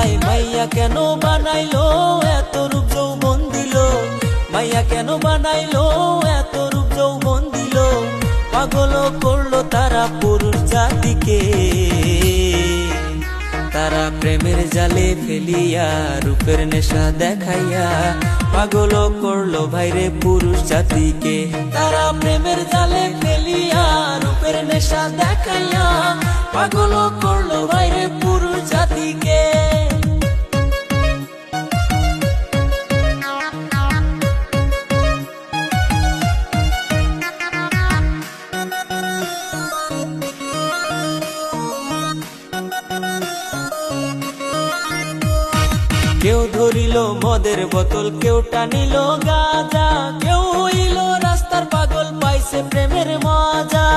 হায় মাইয়া কেন বানাইলো এত রূপ যৌবন দিল, মাইয়া কেন বানাইলো এত রূপ যৌবন দিল, পাগল করলো তারা পুরুষ জাতিকে। তারা প্রেমের জালে ফেলিয়া রূপের নেশা দেখাইয়া পাগল করলো ভাইরে পুরুষ জাতিকে। তারা প্রেমের জালে ফেলিয়া রূপের নেশা দেখাইয়া পাগল করলো ভাইরে পুরুষ জাতিকে। কেউ ধরিল মদের বোতল, কেউ টানিল গাঁজা, কেউ হইল রাস্তার পাগল, পাইছে প্রেমের মজা।